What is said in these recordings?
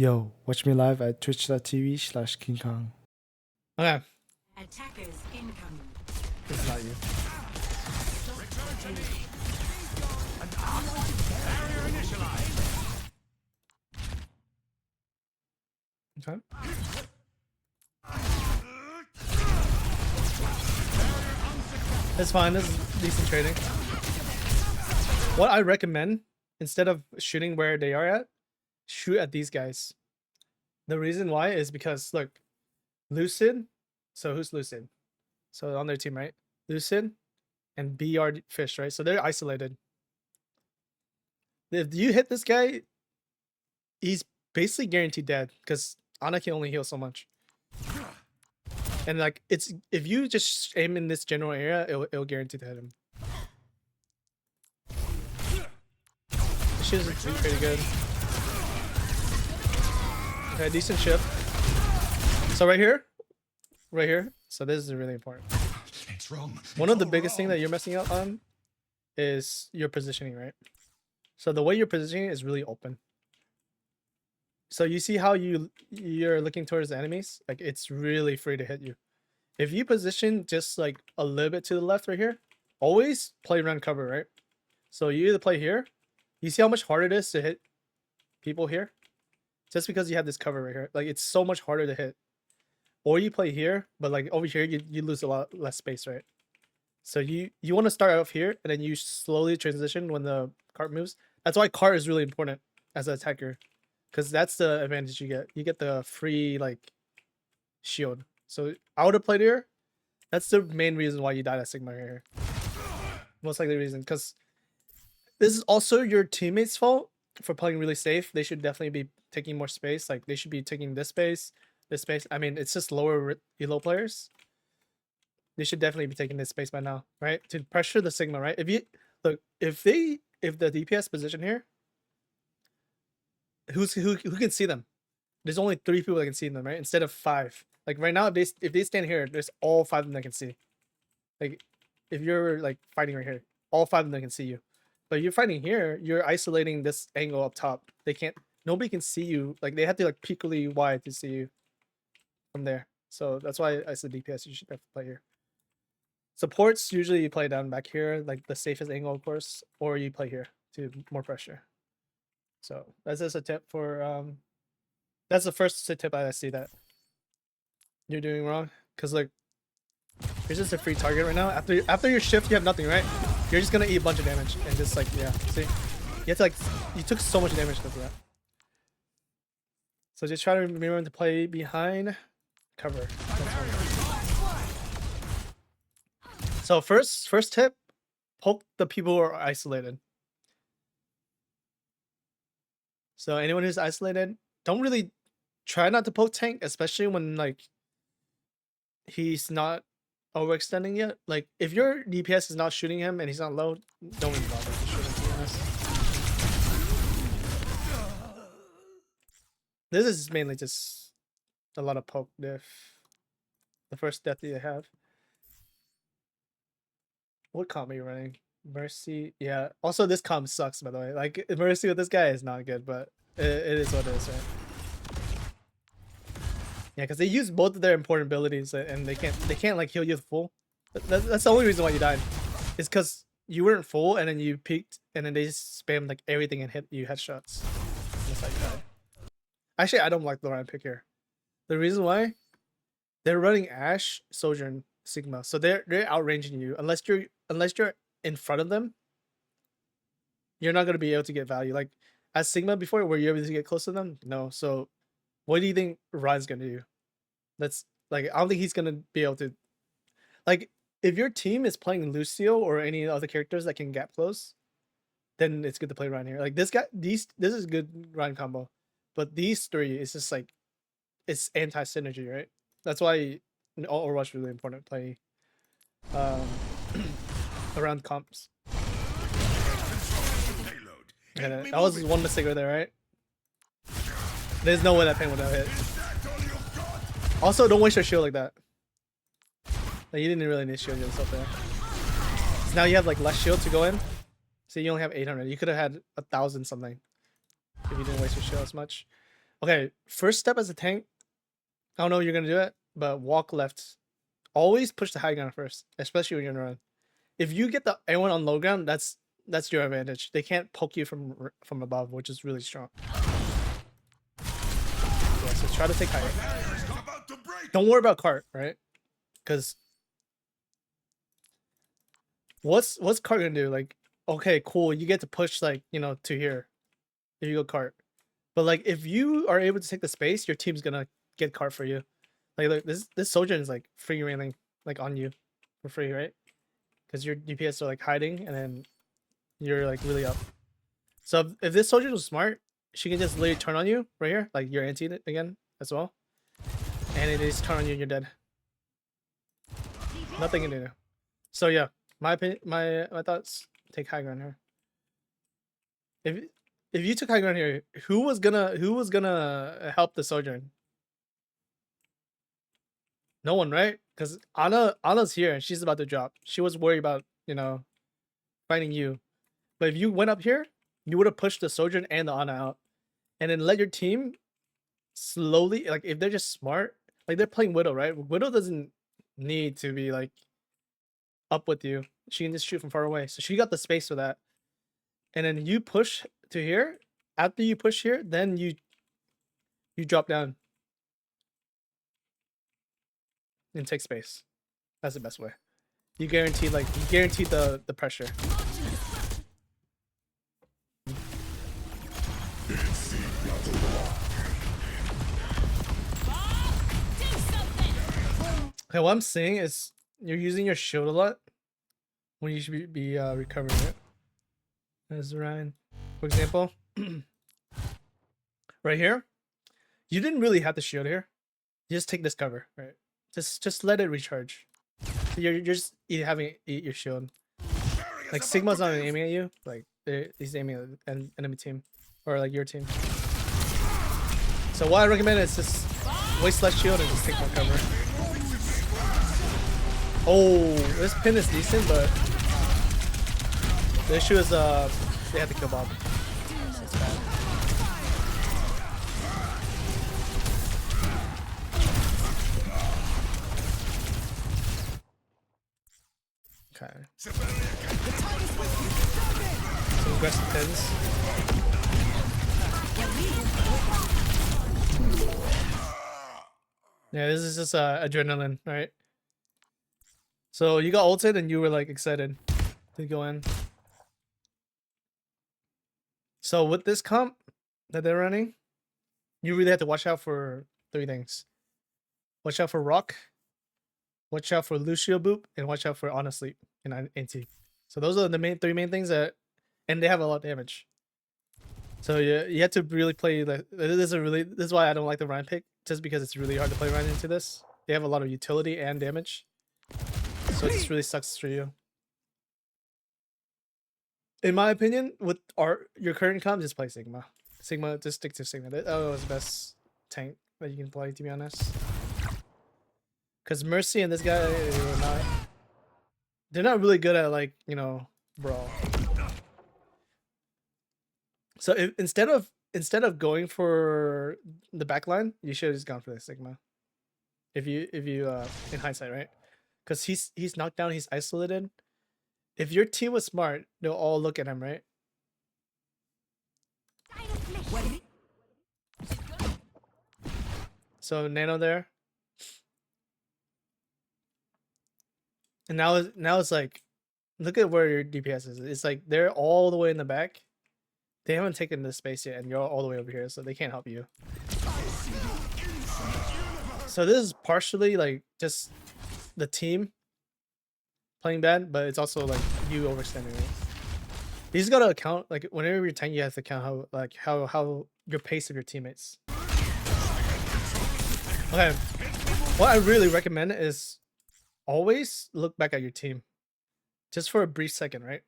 Yo, watch me live at twitch.tv/King Kong. Okay. Attackers incoming. This is not you. Okay. It's fine. This is decent trading. What I recommend, instead of shooting where they are at, shoot at these guys. The reason why is because, look, Lucid. So who's Lucid? So on their team, right? Lucid and BR Fish, right? So they're isolated. If you hit this guy, he's basically guaranteed dead because Ana can only heal so much. And like, it's if you just aim in this general area, it'll guarantee to hit him. This shit is pretty good. Okay, decent shift. So right here. So this is really important. It's wrong. One of the biggest thing that you're messing up on is your positioning, right? So the way you're positioning is really open. So you see how you're looking towards the enemies? Like, it's really free to hit you. If you position just like a little bit to the left right here, always play run cover, right? So you either play here. You see how much harder it is to hit people here? Just because you have this cover right here. Like, it's so much harder to hit. Or you play here, but like over here, you lose a lot less space, right? So you want to start off here, and then you slowly transition when the cart moves. That's why cart is really important as an attacker. Because that's the advantage you get. You get the free, like, shield. So I would have played here. That's the main reason why you died at Sigma here. Most likely reason. Because this is also your teammates' fault for playing really safe. They should definitely be taking more space. Like, they should be taking this space. This space. I mean, it's just lower elo players. They should definitely be taking this space by now, right? To pressure the Sigma, right? If you look, if the DPS position here, who can see them? There's only 3 people that can see them, right? Instead of 5. Like right now, if they stand here, there's all 5 of them that can see. Like, if you're like fighting right here, all 5 of them can see you. But if you're fighting here, you're isolating this angle up top. Nobody can see you. Like, they have to like peek really wide to see you from there. So that's why I said DPS, you should definitely play here. Supports, usually you play down back here, like the safest angle, of course, or you play here to more pressure. So that's just a tip for that's the first tip I see that you're doing wrong. Because like, here's just a free target right now. After your shift, you have nothing, right? You're just gonna eat a bunch of damage and just like, yeah, see, you have to like, you took so much damage because of that. So just try to remember to play behind cover. So first tip, poke the people who are isolated. So anyone who's isolated, don't really try not to poke tank, especially when like he's not overextending yet. Like, if your DPS is not shooting him and he's not low, don't even bother to shoot him, to be honest. This is mainly just a lot of poke diff. The first death you have. What comp are you running? Mercy, yeah. Also, this comp sucks, by the way. Like, Mercy with this guy is not good, but it is what it is, right? Yeah, because they use both of their important abilities, and they can't like heal you full. That's the only reason why you died. It's because you weren't full, and then you peaked, and then they just spammed like everything and hit you headshots. That's how you died. Actually, I don't like the Ryan pick here. The reason why, they're running Ashe, Sojourn, Sigma, so they're outranging you. Unless you're in front of them, you're not gonna be able to get value. Like as Sigma before, were you able to get close to them? No. So what do you think Ryan's gonna do? That's like, I don't think he's gonna be able to. Like, if your team is playing Lucio or any other characters that can gap close, then it's good to play Ryan here. Like this is good Ryan combo, but these 3 is just like, it's anti synergy, right? That's why Overwatch is really important to play around comps. Yeah, that was one mistake right there, right? There's no way that pain would have hit. Also, don't waste your shield like that. Like, you didn't really need to shield yourself there. So now you have like less shield to go in. So you only have 800. You could have had 1,000 something if you didn't waste your shield as much. Okay, first step as a tank. I don't know if you're gonna do it, but walk left. Always push the high ground first, especially when you're gonna run. If you get the anyone on low ground, that's your advantage. They can't poke you from above, which is really strong. Yeah, so try to take higher. Don't worry about cart, right? Because what's cart gonna do? Like, okay, cool, you get to push like, you know, to here if you go cart. But like if you are able to take the space, your team's gonna get cart for you. Like look, this sojourn is like free railing like on you for free, right? Because your DPS are like hiding and then you're like really up. So if this soldier was smart, she can just literally turn on you right here, like you're anti again as well. And it is turn on you and you're dead. Nothing can do. So yeah, my opinion, my thoughts, take high ground here. If you took high ground here, who was gonna help the sojourn? No one, right? Because Anna's here and she's about to drop. She was worried about, you know, fighting you. But if you went up here, you would have pushed the sojourn and the Anna out. And then let your team slowly, like if they're just smart, like they're playing Widow, right? Widow doesn't need to be like up with you. She can just shoot from far away. So she got the space for that. And then you push to here. After you push here, then you drop down and take space. That's the best way. You guarantee the pressure. Okay, what I'm saying is you're using your shield a lot when you should be recovering it. As Ryan, for example, right here, you didn't really have the shield here. You just take this cover, right? Just let it recharge. You're just having eat your shield. Like Sigma's not aiming at you. Like he's aiming at an enemy team or like your team. So what I recommend is just waste less shield and just take more cover. Oh, this pin is decent, but the issue is they had to kill Bob. So it's bad. Okay. Some aggressive pins. Yeah, this is just adrenaline, right? So you got ulted and you were like excited to go in. So with this comp that they're running, you really have to watch out for 3 things. Watch out for Rock, watch out for Lucio Boop, and watch out for Honest Sleep in NT. So those are the 3 main things that, and they have a lot of damage. So you have to really play like this is why I don't like the Ryan pick, just because it's really hard to play Ryan into this. They have a lot of utility and damage. So it just really sucks for you. In my opinion, with your current comp, just play Sigma. Sigma, just stick to Sigma. That was the best tank that you can play, to be honest. Because Mercy and this guy, they're not really good at like, you know, brawl. So if, instead of going for the backline, you should have just gone for the Sigma. If you in hindsight, right? Because he's knocked down, he's isolated. If your team was smart, they'll all look at him, right? So Nano there. And now it's like, look at where your DPS is. It's like they're all the way in the back. They haven't taken this space yet, and you're all the way over here, so they can't help you. So this is partially like just the team playing bad, but it's also like you overstanding it. You just gotta account, like whenever you're tank, you have to count how your pace of your teammates. Okay, what I really recommend is always look back at your team, just for a brief second, right?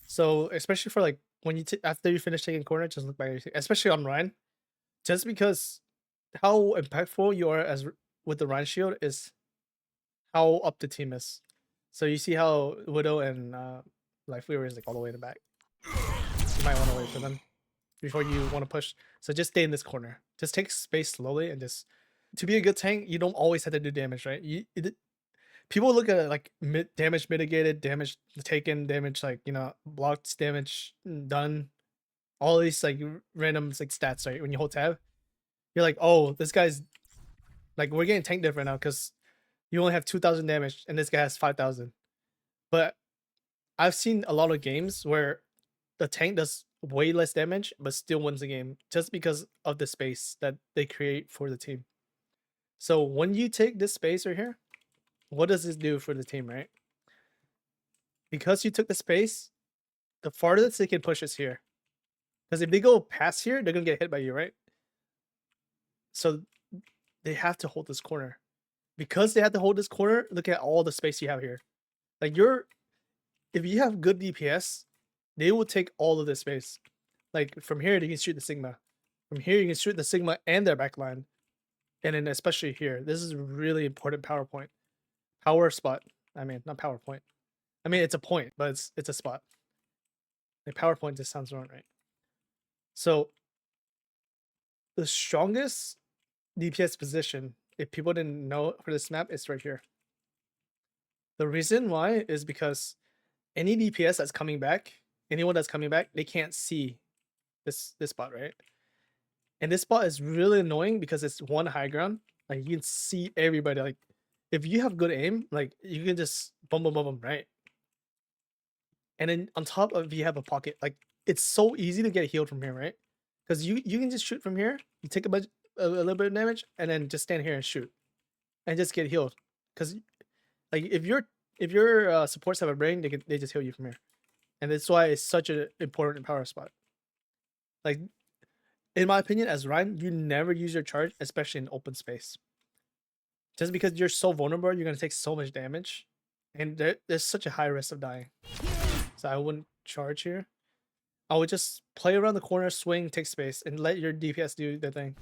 So especially for like when you after you finish taking corner, just look back at your team, especially on Ryan, just because how impactful you are as with the Ryan shield is how up the team is. So you see how Widow and Life Weaver is like all the way in the back. You might want to wait for them before you want to push. So just stay in this corner. Just take space slowly and just to be a good tank, you don't always have to do damage, right? People look at it like damage mitigated, damage taken, damage like blocked, damage done, all these like random like stats, right? When you hold tab, you're like, oh, this guy's like we're getting tank diff right now because you only have 2,000 damage and this guy has 5,000. But I've seen a lot of games where the tank does way less damage but still wins the game just because of the space that they create for the team. So when you take this space right here, what does this do for the team, right? Because you took the space, the farthest they can push is here. Because if they go past here, they're gonna get hit by you, right? So they have to hold this corner. Because they have to hold this corner, look at all the space you have here. Like if you have good DPS, they will take all of this space. Like from here, you can shoot the Sigma. From here, you can shoot the Sigma and their backline. And then especially here, this is a really important PowerPoint. Power spot. I mean, not PowerPoint. I mean, it's a point, but it's a spot. Like PowerPoint just sounds wrong, right? So the strongest DPS position, if people didn't know for this map, is right here. The reason why is because any DPS that's coming back, anyone that's coming back, they can't see this spot, right? And this spot is really annoying because it's one high ground. Like you can see everybody. Like if you have good aim, like you can just boom, boom, boom, boom, right? And then on top of you have a pocket, like it's so easy to get healed from here, right? Because you can just shoot from here. You take a little bit of damage and then just stand here and shoot, and just get healed. Because like if your supports have a brain, they just heal you from here, and that's why it's such an important power spot. Like in my opinion, as Ryan, you never use your charge, especially in open space. Just because you're so vulnerable, you're gonna take so much damage, and there's such a high risk of dying. So I wouldn't charge here. I would just play around the corner, swing, take space, and let your DPS do the thing.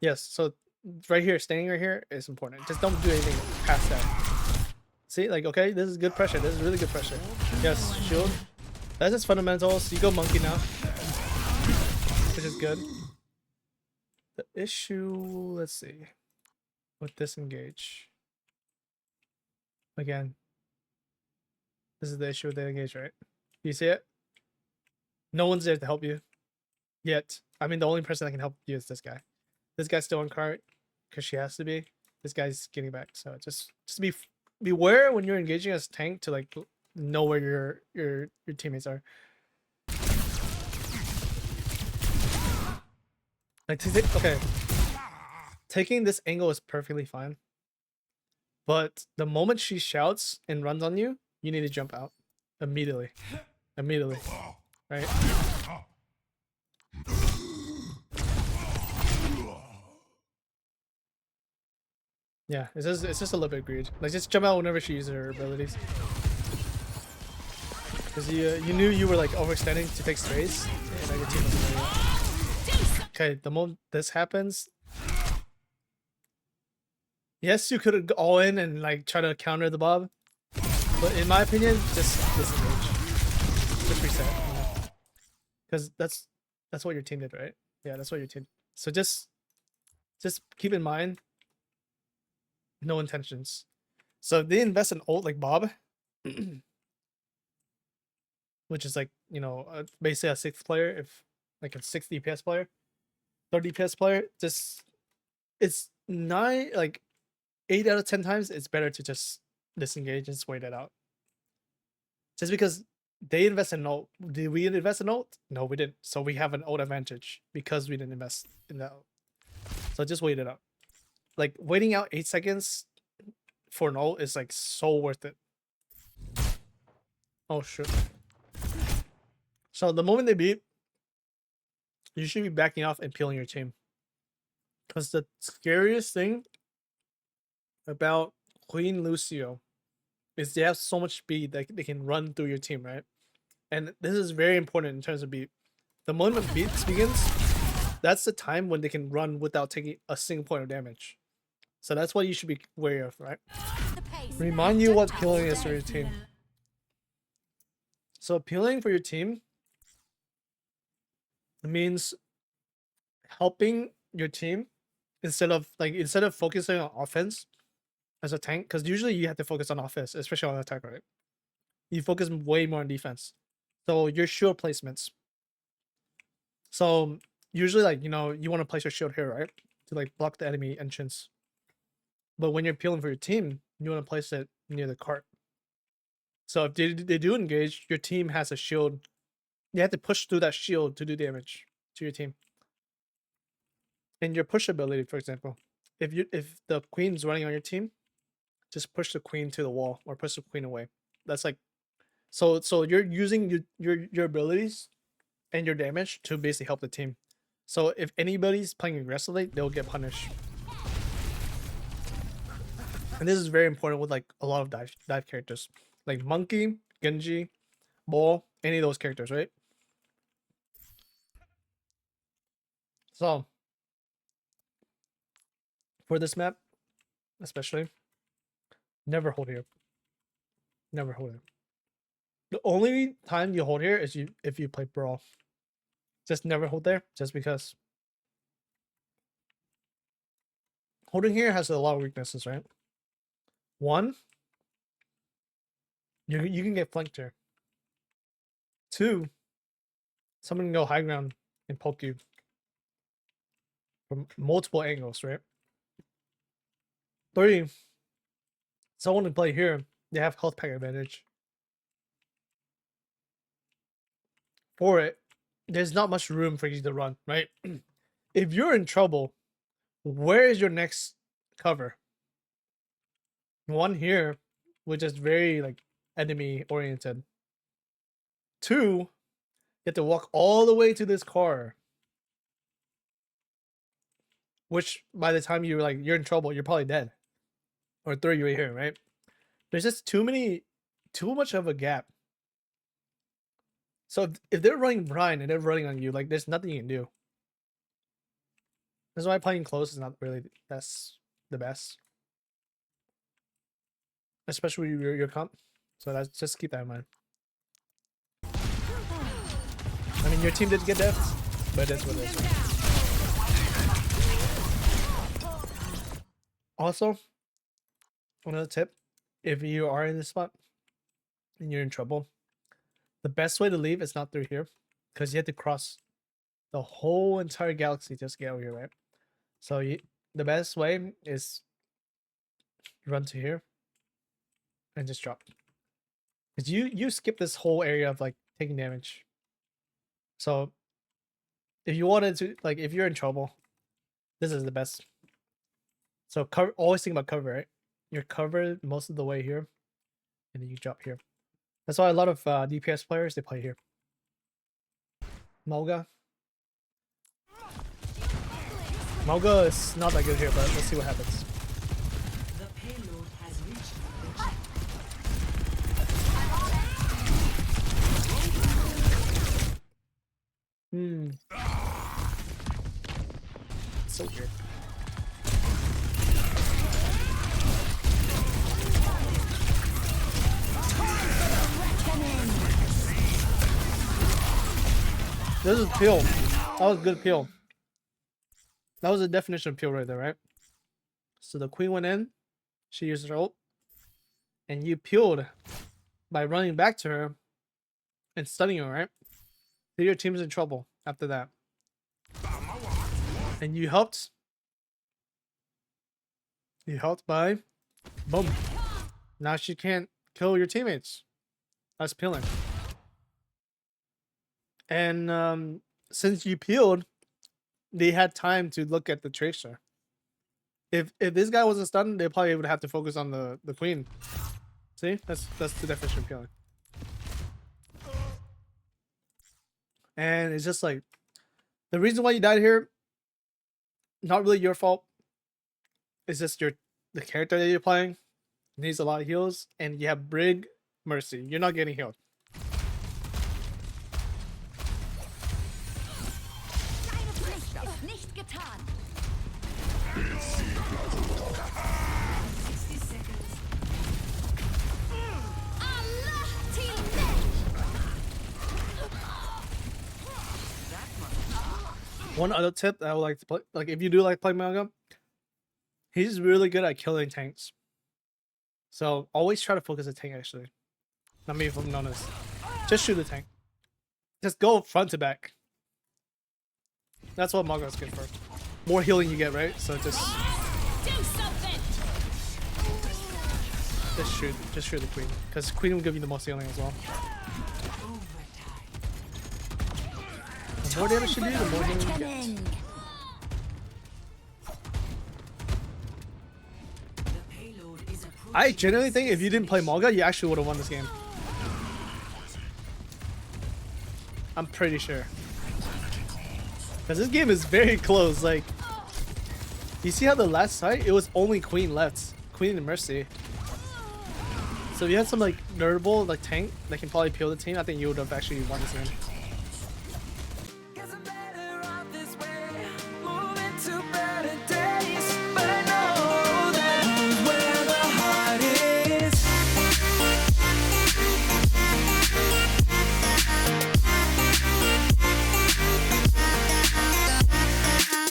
Yes, so right here, standing right here is important. Just don't do anything past that. See, like, okay, this is good pressure. This is really good pressure. Yes, shield. That's just fundamentals. You go monkey now, which is good. The issue, let's see, with disengage. Again, this is the issue with the engage, right? You see it? No one's there to help you yet. I mean, the only person that can help you is this guy. This guy's still on cart because she has to be. This guy's getting back, so just beware when you're engaging as tank to like know where your teammates are. Like okay, taking this angle is perfectly fine, but the moment she shouts and runs on you, you need to jump out immediately, right? Yeah, it's just a little bit greed. Like just jump out whenever she uses her abilities, because you knew you were like overextending to take space, and your team wasn't there yet. Okay, the moment this happens, yes, you could all in and like try to counter the Bob, but in my opinion, just disengage, just reset, because that's what your team did, right? Yeah, that's what your team. So just keep in mind, no intentions. So they invest in ult like Bob, which is like basically a 6th player, if like a 6 DPS player. 30 DPS player, just it's 8 out of 10 times it's better to just disengage and just wait it out. Just because they invest in ult. Did we invest in ult? No, we didn't. So we have an ult advantage because we didn't invest in that ult. So just wait it out. Like waiting out 8 seconds for an ult is like so worth it. Oh shit. So the moment they beat, you should be backing off and peeling your team. Because the scariest thing about Queen Lucio is they have so much speed that they can run through your team, right? And this is very important in terms of beat. The moment beat begins, that's the time when they can run without taking a single point of damage. So that's what you should be wary of, right? Remind you what peeling is for your team. So peeling for your team, means helping your team instead of focusing on offense as a tank, because usually you have to focus on offense, especially on attack, right? You focus way more on defense. So your shield placements. So usually, like, you know, you want to place your shield here, right, to like block the enemy entrance. But when you're peeling for your team, you want to place it near the cart. So if they do engage, your team has a shield. You have to push through that shield to do damage to your team. And your push ability, for example, if the queen's running on your team, just push the queen to the wall or push the queen away. That's like, so you're using your abilities and your damage to basically help the team. So if anybody's playing aggressively, they'll get punished. And this is very important with like a lot of dive characters, like Monkey, Genji, Ball, any of those characters, right? So for this map, especially, never hold here. Never hold here. The only time you hold here is if you play Brawl. Just never hold there, just because holding here has a lot of weaknesses, right? One, you can get flanked here. Two, someone can go high ground and poke you from multiple angles, right? Three, someone to play here, they have health pack advantage. For it, there's not much room for you to run, right? If you're in trouble, where is your next cover? One here, which is very like enemy oriented. Two, you have to walk all the way to this car, which by the time you're in trouble, you're probably dead. Or three, you're here, right? There's just too much of a gap. So if they're running Brian and they're running on you, like there's nothing you can do. That's why playing close is not really the best, especially your comp. So that's just keep that in mind. I mean, your team did get deaths, but that's what it is. Also, another tip: if you are in this spot and you're in trouble, the best way to leave is not through here, because you have to cross the whole entire galaxy just to get over here, right? So the best way is run to here and just drop. Because you skip this whole area of like taking damage. So if you wanted to, like, if you're in trouble, this is the best. So cover, always think about cover, right? You're covered most of the way here, and then you drop here. That's why a lot of DPS players, they play here. Mulga. Mulga is not that good here, but let's see what happens. The payload has reached So weird. This is peel. That was good peel. That was the definition of peel right there, right? So the queen went in, she used her ult, and you peeled by running back to her and stunning her, right? So your team's in trouble after that. And you helped. You helped by boom. Now she can't kill your teammates. That's peeling. And since you peeled, they had time to look at the tracer. If this guy wasn't stunned, they probably would have to focus on the queen. See? That's the definition of peeling. And it's just like, the reason why you died here, not really your fault. It's just the character that you're playing needs a lot of heals, and you have Brig Mercy. You're not getting healed. One other tip that I would like to play, like if you do like playing Manga, he's really good at killing tanks. So always try to focus the tank actually. Not me if I'm honest. Just shoot the tank. Just go front to back. That's what Manga is good for. More healing you get, right? So just shoot the queen, because queen will give you the most healing as well. The more damage you do, the more healing you get. I genuinely think if you didn't play Manga, you actually would have won this game. I'm pretty sure. Because this game is very close. Like, you see how the last fight, it was only queen left. Queen and Mercy. So if you had some like notable like tank that can probably peel the team, I think you would have actually won this game.